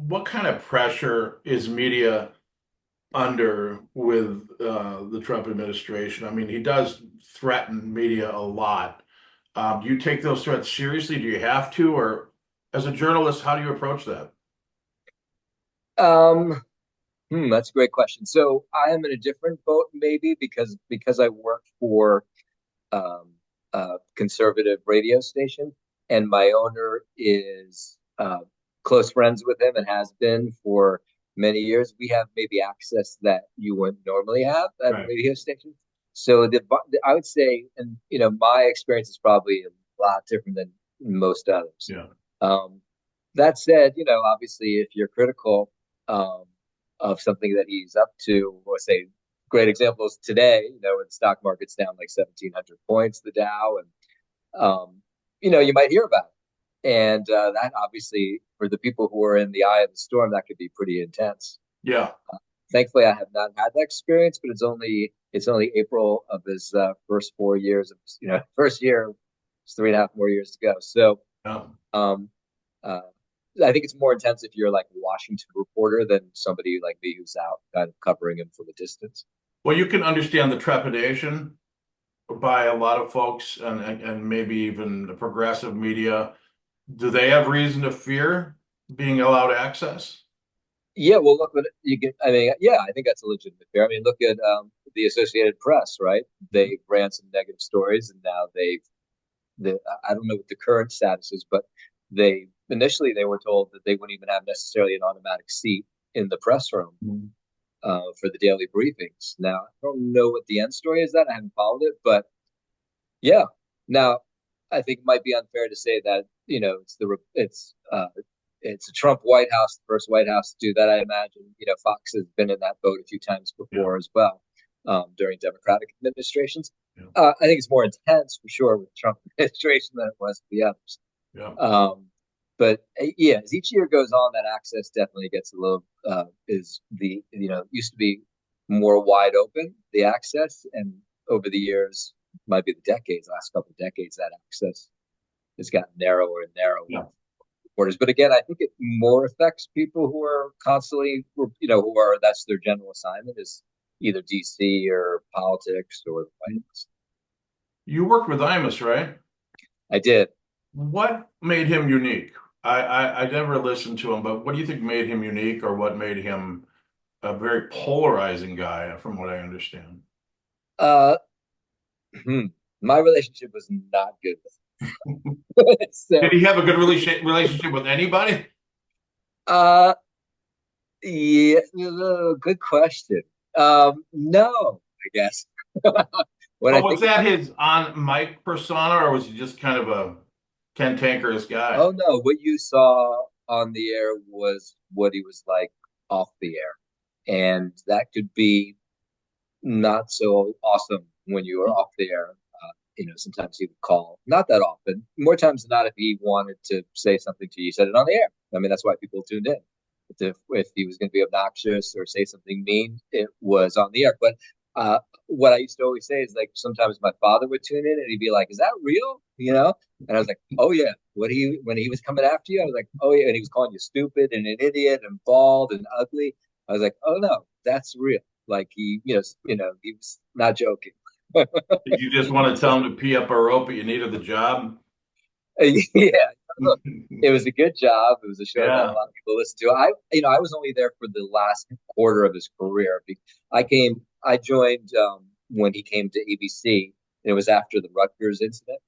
what kind of pressure is media under with the Trump administration? I mean, he does threaten media a lot. Do you take those threats seriously? Do you have to, or as a journalist, how do you approach that? Um, that's a great question. So I am in a different boat, maybe because I work for um, a conservative radio station, and my owner is close friends with him and has been for many years. We have maybe access that you wouldn't normally have at a Right. radio station. So I would say, and my experience is probably a lot different than most others. Yeah. Um, that said, obviously, if you're critical um, of something that he's up to, or say, great examples today, when the stock market's down like 1,700 points, the Dow, and you might hear about it. And that obviously, for the people who are in the eye of the storm, that could be pretty intense. Yeah. Thankfully, I have not had that experience, but it's only April of his first 4 years of first year. It's 3.5 more years to go. So Yeah. um, uh, I think it's more intense if you're like a Washington reporter than somebody like me who's out kind of covering him from a distance. Well, you can understand the trepidation by a lot of folks and maybe even the progressive media. Do they have reason to fear being allowed access? Yeah, well, look what you get. I mean, yeah, I think that's a legitimate fear. I mean, look at the Associated Press, right? They ran some negative stories, and now I don't know what the current status is, but they initially they were told that they wouldn't even have necessarily an automatic seat in the press room Mhm. for the daily briefings. Now, I don't know what the end story is. That I haven't followed it, but yeah. Now, I think it might be unfair to say that it's a Trump White House, the first White House to do that. I imagine Fox has been in that boat a few times Yeah. before as well during Democratic administrations. Yeah. I think it's more intense for sure with the Trump administration than it was with the others. Yeah. But yeah, as each year goes on, that access definitely gets a little is the used to be more wide open the access, and over the years, might be the decades, last couple of decades, that access has gotten narrower and narrower Yeah. borders. But again, I think it more affects people who are constantly, who are that's their general assignment is either DC or politics or the White House. You worked with Imus, right? I did. What made him unique? I never listened to him, but what do you think made him unique, or what made him a very polarizing guy, from what I understand? Uh, my relationship was not good with him. Did So, he have a good relationship with anybody? uh, yeah, good question. No, I guess. When But I was think that about it, his on mic persona, or was he just kind of a cantankerous guy? oh no, what you saw on the air was what he was like off the air. And that could be not so awesome when you were off the air. Sometimes he would call, not that often, more times than not, if he wanted to say something to you, he said it on the air. I mean, that's why people tuned in. If he was going to be obnoxious or say something mean, it was on the air. But what I used to always say is like sometimes my father would tune in and he'd be like, "Is that real?" And I was like, "Oh yeah." When he was coming after you, I was like, "Oh yeah," and he was calling you stupid and an idiot and bald and ugly. I was like, "Oh no, that's real." Like he was not joking. Did you just want to tell him to pee up a rope, but you needed the job? Yeah, look, it was a good job. It was a show that a Yeah. lot of people listened to. I was only there for the last quarter of his career. I joined when he came to ABC, and it was after the Rutgers incident.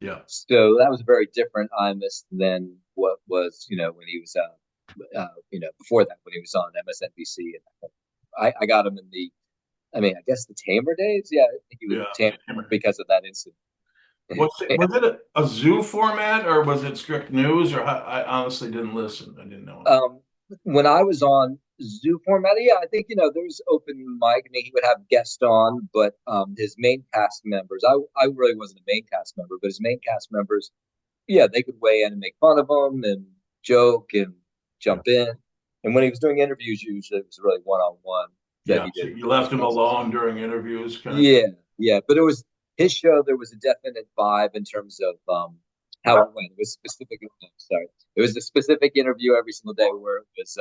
Yeah. So that was a very different Imus than what was, when he was, before that, when he was on MSNBC. And I got him I mean, I guess the Tamer days. Yeah, I think he was Yeah. Tamer because of that incident. Was it a zoo format, or was it strict news, or I honestly didn't listen. I didn't know. Um, when I was on Zoo format, yeah, I think there was open mic. I mean, he would have guests on, but his main cast members, I really wasn't a main cast member, but his main cast members, yeah, they could weigh in and make fun of him and joke and Yeah. jump in. And when he was doing interviews, usually it was really one on one that Yeah. he So did you with those left him guests. alone during interviews, kind of. Yeah, yeah, but it was his show. There was a definite vibe in terms of how it went. It was specific. I'm sorry. It was a specific interview every single day where it was,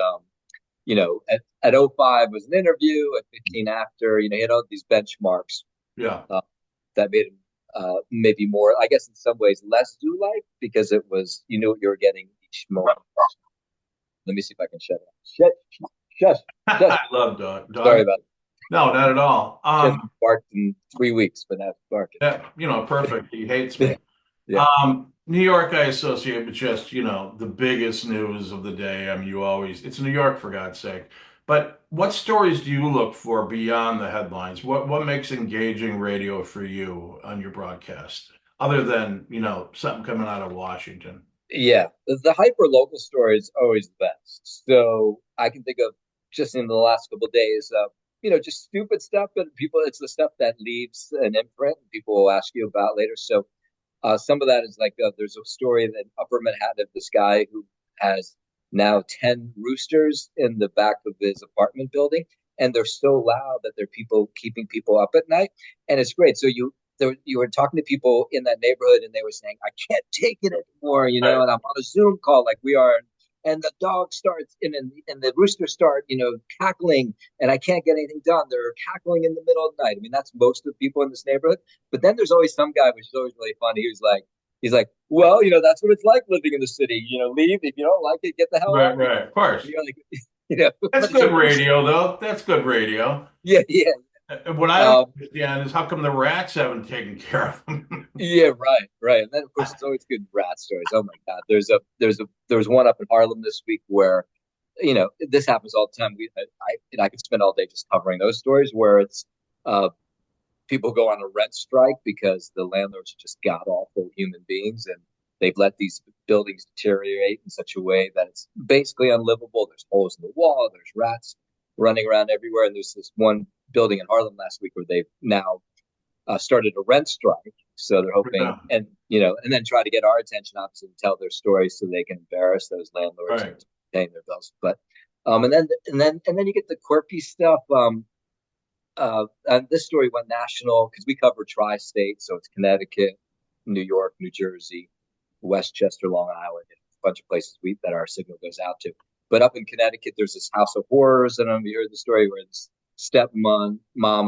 at 05 was an interview, at 15 after, he had all these benchmarks Yeah. uh, that made him maybe more, I guess, in some ways less zoo-like because it was, you knew what you were getting each moment. Let me see if I can shut it up. Shush, shush. I love dog. Sorry about it. No, not at all. She hasn't barked in 3 weeks, but now it's barking. Yeah, perfect. He hates Yeah, me. yeah, New York, I associate with just, the biggest news of the day. I mean, it's New York for God's sake. But what stories do you look for beyond the headlines? What makes engaging radio for you on your broadcast, other than, something coming out of Washington? yeah. The hyper local story is always the best. So I can think of just in the last couple of days, just stupid stuff, but it's the stuff that leaves an imprint and people will ask you about later. So some of that is like there's a story that Upper Manhattan of this guy who has now 10 roosters in the back of his apartment building, and they're so loud that they're people keeping people up at night, and it's great. So you were talking to people in that neighborhood, and they were saying, "I can't take it anymore," Right. and I'm on a Zoom call like we are. And the dog starts and the rooster start, cackling, and I can't get anything done. They're cackling in the middle of the night. I mean, that's most of the people in this neighborhood. But then there's always some guy, which is always really funny. He's like, well, that's what it's like living in the city. Leave if you don't like it, get the hell Right, out. right, of course. You're like, That's but it's a good rooster. radio, though. That's good radio. Yeah, yeah. What I don't Um, understand is how come the rats haven't taken care of them? yeah, right, right. And then of course it's always good rat stories. Oh my God, there was one up in Harlem this week where this happens all the time. I could spend all day just covering those stories where it's uh, people go on a rent strike because the landlords are just god awful human beings and they've let these buildings deteriorate in such a way that it's basically unlivable. There's holes in the wall, there's rats running around everywhere. And there's this one building in Harlem last week where they've now started a rent strike. So they're hoping, Yeah, and then try to get our attention, obviously, to tell their stories so they can embarrass those landlords and right. paying their bills. But and then you get the quirky stuff. And this story went national because we cover tri-state, so it's Connecticut, New York, New Jersey, Westchester, Long Island, and a bunch of places that our signal goes out to. But up in Connecticut, there's this house of horrors, and you heard the story where this stepmom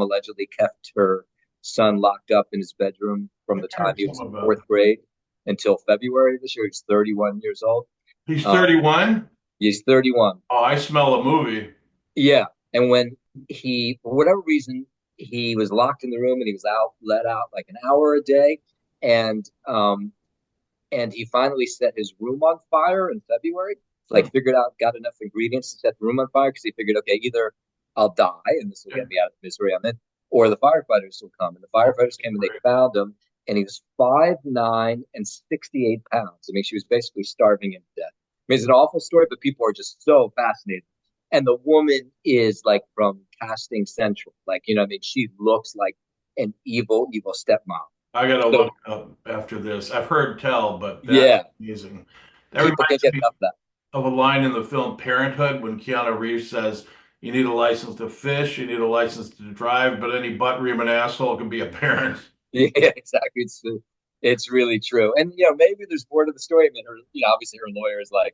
allegedly kept her son locked up in his bedroom from the I time heard he some was in about fourth grade until February this year. He's 31 years old. He's Um, 31. he's 31. Oh, I smell a movie. Yeah. And when for whatever reason, he was locked in the room and he was let out like an hour a day. And, and he finally set his room on fire in February, Hmm. like figured out, got enough ingredients to set the room on fire because he figured, okay, either I'll die and this will Yeah, get me out of the misery I'm in, or the firefighters will come. And the firefighters came and they great. found him and he was 5'9" and 68 pounds. I mean, she was basically starving him to death. I mean, it's an awful story, but people are just so fascinated. And the woman is like from casting central. Like, I mean, she looks like an evil, evil stepmom. I gotta So look up after this. I've heard tell, but that's yeah, amazing. That people can't reminds get me enough of that. of a line in the film Parenthood when Keanu Reeves says, "You need a license to fish, you need a license to drive, but any butt reaming asshole can be a parent." Yeah, exactly. It's really true. And maybe there's more to the story. I mean, obviously her lawyer is like,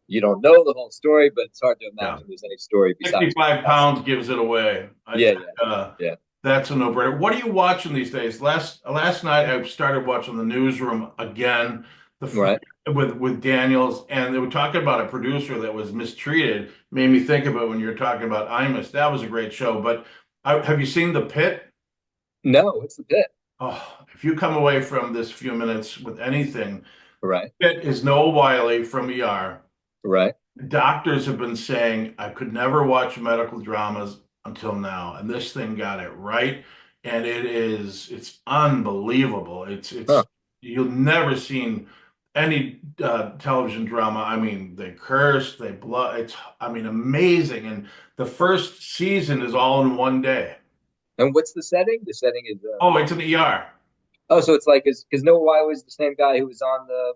you don't know the whole story, but it's hard to Yeah. imagine there's any story besides 65 us. pounds gives it away. I Yeah, think yeah, yeah. that's a no-brainer. What are you watching these days? Last night I started watching the newsroom again, Right. with Daniels, and they were talking about a producer that was mistreated. Made me think of it when you were talking about Imus. That was a great show. But have you seen The Pit? No, it's the pit. Oh, if you come away from this few minutes with anything, Right. Pit is Noah Wiley from ER. Right. Doctors have been saying I could never watch medical dramas until now, and this thing got it right, and it's unbelievable. It's Huh. you'll never seen any television drama. I mean, they curse, they blood. It's I mean amazing, and the first season is all in one day. And what's the setting? The setting is Oh, it's an ER. oh, so it's like because Noah Wyle was the same guy who was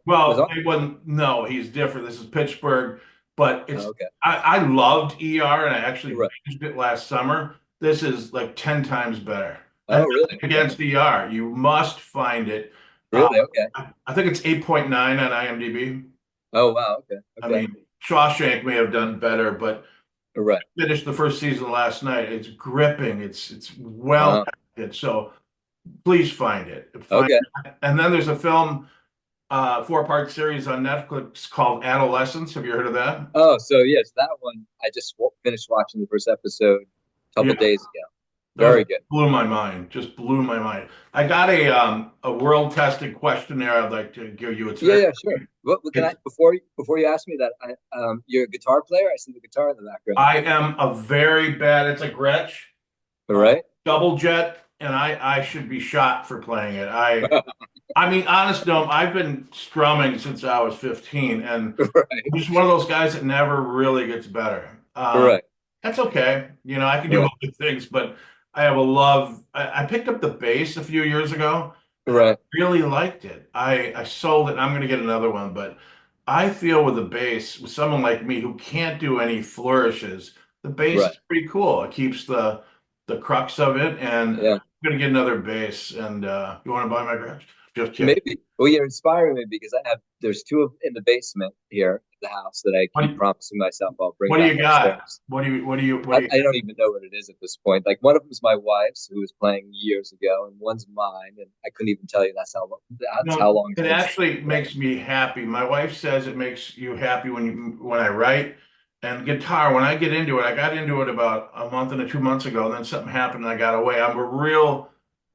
Well, on. it wasn't. No, he's different. This is Pittsburgh, but Oh, okay. I loved ER and I actually Right. binged it last summer. This is like 10 times better. And Oh, really? nothing Okay. against ER. You must find it. Uh, Really? Okay. I think it's 8.9 on IMDb. Oh wow. Okay. I Okay. mean, Shawshank may have done better, but Right. finished the first season last night. It's gripping. It's well Uh, acted. So please find it. Find okay. it. And then there's a film, four-part series on Netflix called Adolescence. Have you heard of that? Oh, so yes, that one I just finished watching the first episode a couple Yeah, days ago. those Very good. blew my mind. Just blew my mind. I got a world tested questionnaire I'd like to give you. It's Yeah, very yeah, sure. What can I it's before you ask me that? You're a guitar player. I see the guitar in the background. I am a very bad, it's a Gretsch, All uh, right. double jet, and I should be shot for playing it. I mean, honest, no, I've been strumming since I was 15, and Right. I'm just one of those guys that never really gets better. Right. That's okay. You know, I can do Right. other things, but I have a love. I picked up the bass a few years ago, and I Right. really liked it. I sold it, and I'm going to get another one, but I feel with the bass, with someone like me who can't do any flourishes, the bass Right. is pretty cool. It keeps the crux of it, and I'm Yeah. going to get another bass. And you want to buy my garage? Just kidding. Maybe. Well, you're inspiring me because there's two in the basement here at the house that I keep promising myself I'll bring What do back you got? upstairs. What do you? I don't even know what it is at this point. Like one of them's my wife's, who was playing years ago, and one's mine, and I couldn't even tell you that's how No, long it it's been since actually I played. makes me happy. My wife says it makes you happy when I write. And guitar, when I get into it, I got into it about a month and 2 months ago, and then something happened and I got away. I'm a real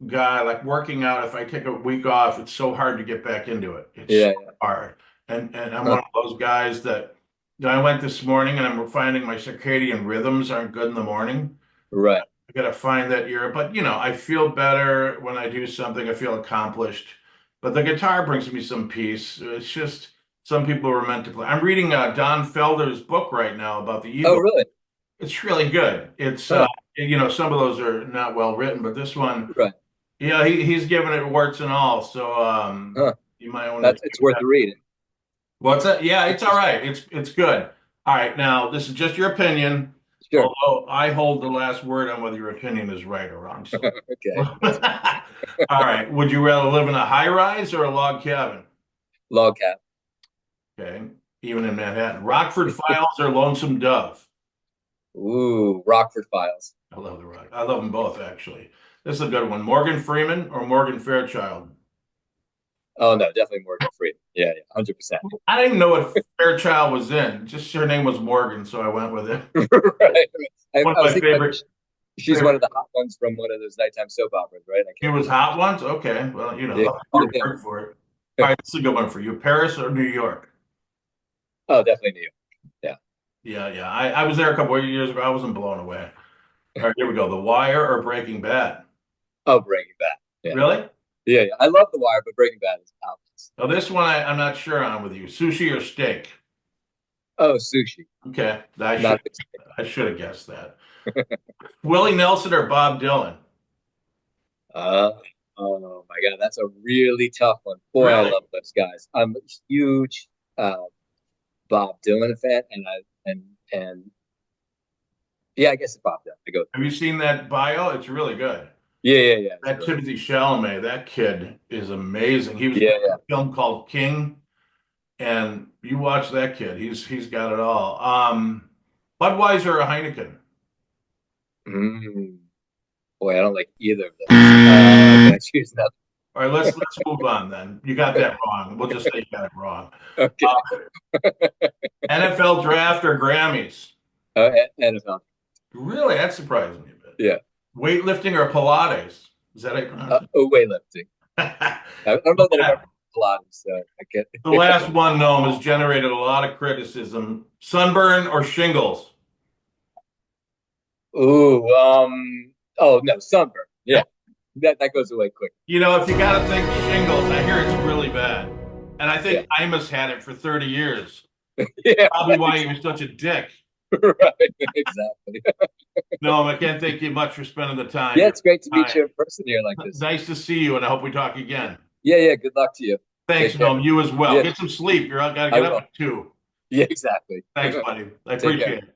guy, like working out. If I take a week off, it's so hard to get back into it. It's so Yeah, yeah. hard. And I'm Huh. one of those guys that, I went this morning and I'm finding my circadian rhythms aren't good in the morning. Right, I gotta find that ear. But I feel better when I do something. I feel accomplished. But the guitar brings me some peace. It's just some people were meant to play. I'm reading Don Felder's book right now about the oh Eagle. really? It's really good. It's Huh. some of those are not well written, but this one, Right. he's given it warts and all. So Huh. you might want to That's check it's it worth out. the read. What's that? Yeah, it's all right. It's good. All right, now this is just your opinion, Sure. although I hold the last word on whether your opinion is right or wrong. So, Okay, all that's fine. right. Would you rather live in a high rise or a log cabin? Log cap. Okay, even in Manhattan. Rockford Files or Lonesome Dove? Ooh, Rockford Files. I love the Rock. I love them both actually. This is a good one. Morgan Freeman or Morgan Fairchild? Oh no, definitely Morgan Freeman. Yeah, yeah, 100%. I didn't even know what Fairchild was in. Just her name was Morgan, so I went with it. Right. One of I was my thinking about she's one favorite. of the hot ones from one of those nighttime soap operas, right? I It can't was remember. hot ones. Okay, well, Yeah, I'll take yeah. your word for it. All right, this is a good one for you. Paris or New York? Oh, definitely New York. Yeah. Yeah, yeah. I was there a couple of years ago. I wasn't blown away. All right, here we go. The Wire or Breaking Bad? Oh, Breaking Bad. Yeah. Really? Yeah, yeah. I love The Wire, but Breaking Bad is obvious. Now, this one I'm not sure on with you. Sushi or steak? Oh, sushi. Okay, Not a big I should have guessed that. Willie Nelson or Bob Dylan? Uh, oh my God, that's a really tough one. Boy, I Really? love those guys. I'm a huge uh, Bob Dylan fan, and yeah, I guess it's Bob Dylan. I go with Have you seen that bio? It's really good. yeah, yeah, yeah. It's That really Timothy Chalamet, that kid is amazing. He was yeah, in yeah. a film called King, and you watch that kid. He's got it all. Budweiser or Heineken? Mm. Boy, I don't like either of those. Can I choose another? All right, let's move on then. You got that wrong. We'll just say you got it wrong. Okay. Uh, NFL draft or Grammys? NFL. Really, that surprised me a bit. Yeah. Weightlifting or Pilates? Is that how you pronounce it? Oh, weightlifting. I don't know that I've ever done a lot, so I The get. last one, Noam, has generated a lot of criticism. Sunburn or shingles? Ooh, oh no, sunburn. Yeah, that goes away quick. If you got to think shingles, I hear it's really bad. And I Yeah, think Imus had it for 30 years. yeah, Probably why he was such a dick. right, exactly. No, I can't thank you much for spending the time. Yeah, it's great to meet Hi. you in person here like this. Nice to see you, and I hope we talk again. Yeah, yeah. Good luck to you. Thanks, Take care. Noam. You as well. Yeah, Get some sleep. You're got to I get up will. at 2. Yeah, exactly. Thanks, buddy. I Take care. appreciate it.